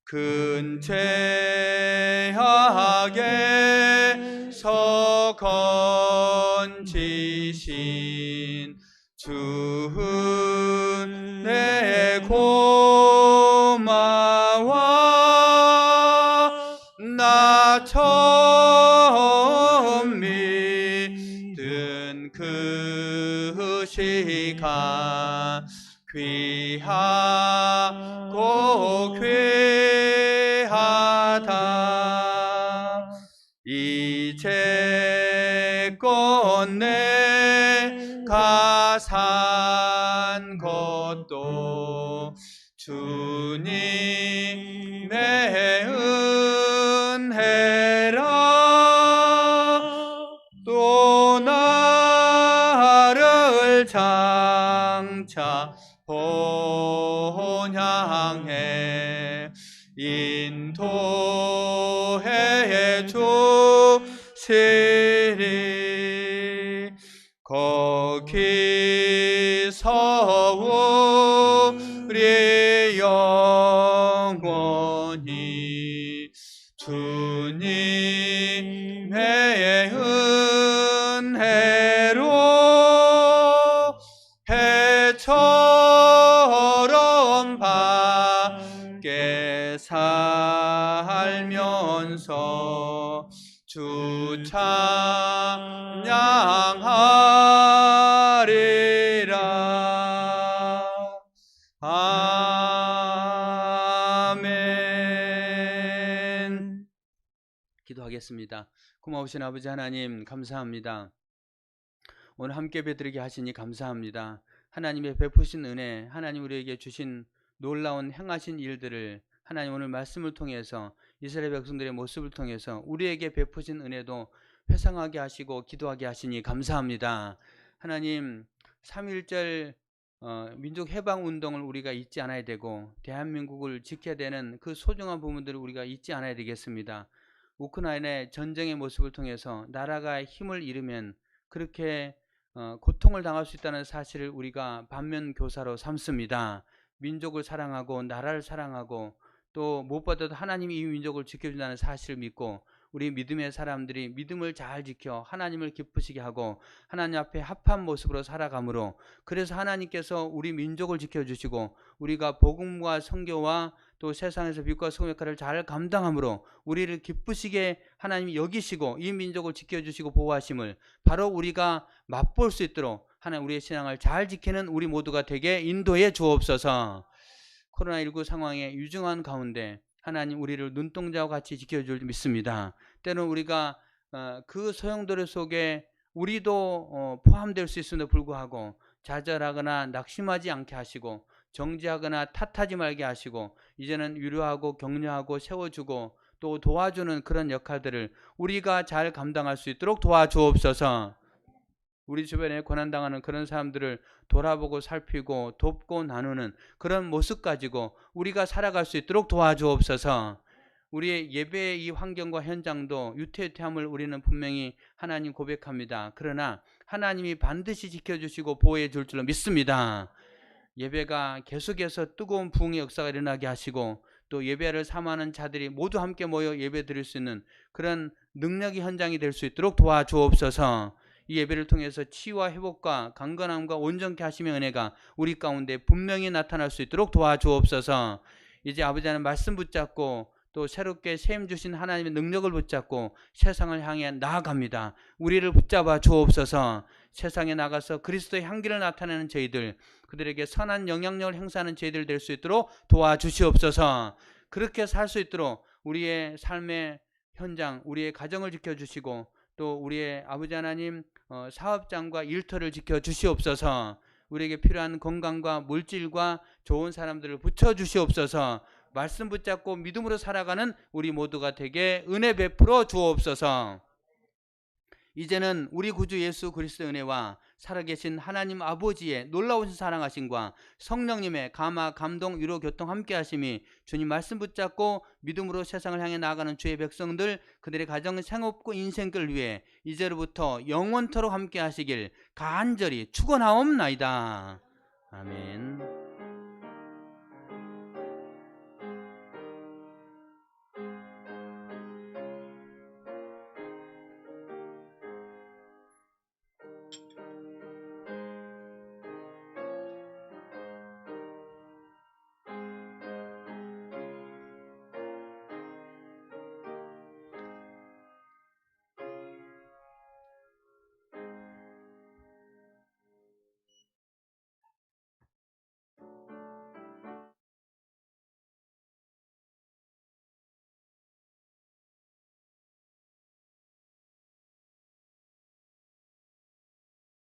A: 큰 죄악에서 건지신 주 내 고마워. 나 처음 믿은 그 시간 귀하고 귀하다. 이제껏 내가 산 것도 주님의 은혜라. 또 나를 장차 본향해 인도해 하시리. 거기서 우리 영원히 주님의 은혜로 해처럼 밝게 살면서 주 찬양하리라. 아멘. 기도하겠습니다. 고마우신 아버지 하나님, 감사합니다. 오늘 함께 뵈드리게 하시니 감사합니다. 하나님의 베푸신 은혜, 하나님 우리에게 주신 놀라운 행하신 일들을 하나님 오늘 말씀을 통해서 이스라엘 백성들의 모습을 통해서 우리에게 베푸신 은혜도 회상하게 하시고 기도하게 하시니 감사합니다. 하나님 3.1절 민족 해방 운동을 우리가 잊지 않아야 되고 대한민국을 지켜야 되는 그 소중한 부분들을 우리가 잊지 않아야 되겠습니다. 우크라이나의 전쟁의 모습을 통해서 나라가 힘을 잃으면 그렇게 고통을 당할 수 있다는 사실을 우리가 반면교사로 삼습니다. 민족을 사랑하고 나라를 사랑하고 또 무엇보다도 하나님이 이 민족을 지켜준다는 사실을 믿고 우리 믿음의 사람들이 믿음을 잘 지켜 하나님을 기쁘시게 하고 하나님 앞에 합한 모습으로 살아가므로, 그래서 하나님께서 우리 민족을 지켜주시고 우리가 복음과 선교와 또 세상에서 빛과 소금 역할을 잘 감당함으로 우리를 기쁘시게 하나님이 여기시고 이 민족을 지켜주시고 보호하심을 바로 우리가 맛볼 수 있도록 하나님 우리의 신앙을 잘 지키는 우리 모두가 되게 인도해 주옵소서. 코로나19 상황에 유중한 가운데 하나님 우리를 눈동자와 같이 지켜줄 줄 믿습니다. 때로는 우리가 그 소용돌이 속에 우리도 포함될 수 있음에도 불구하고 좌절하거나 낙심하지 않게 하시고 정지하거나 탓하지 말게 하시고 이제는 위로하고 격려하고 세워주고 또 도와주는 그런 역할들을 우리가 잘 감당할 수 있도록 도와주옵소서. 우리 주변에 고난당하는 그런 사람들을 돌아보고 살피고 돕고 나누는 그런 모습 가지고 우리가 살아갈 수 있도록 도와주옵소서. 우리의 예배의 이 환경과 현장도 유태유태함을 우리는 분명히 하나님 고백합니다. 그러나 하나님이 반드시 지켜주시고 보호해 줄 줄로 믿습니다. 예배가 계속해서 뜨거운 부흥의 역사가 일어나게 하시고 또 예배를 삼하는 자들이 모두 함께 모여 예배 드릴 수 있는 그런 능력의 현장이 될 수 있도록 도와주옵소서. 이 예배를 통해서 치유와 회복과 강건함과 온전케 하심의 은혜가 우리 가운데 분명히 나타날 수 있도록 도와주옵소서. 이제 아버지 하나님 말씀 붙잡고 또 새롭게 세임 주신 하나님의 능력을 붙잡고 세상을 향해 나아갑니다. 우리를 붙잡아 주옵소서. 세상에 나가서 그리스도의 향기를 나타내는 저희들, 그들에게 선한 영향력을 행사하는 저희들 될 수 있도록 도와주시옵소서. 그렇게 살 수 있도록 우리의 삶의 현장, 우리의 가정을 지켜주시고 또 우리의 아버지 하나님 사업장과 일터를 지켜주시옵소서. 우리에게 필요한 건강과 물질과 좋은 사람들을 붙여주시옵소서. 말씀 붙잡고 믿음으로 살아가는 우리 모두가 되게 은혜 베풀어 주옵소서. 이제는 우리 구주 예수 그리스도의 은혜와 살아계신 하나님 아버지의 놀라운 사랑하심과 성령님의 감화, 감동, 위로, 교통 함께 하심이 주님 말씀 붙잡고 믿음으로 세상을 향해 나아가는 주의 백성들, 그들의 가정, 생업과 인생을 위해 이제로부터 영원토록 함께 하시길 간절히 축원하옵나이다. 아멘.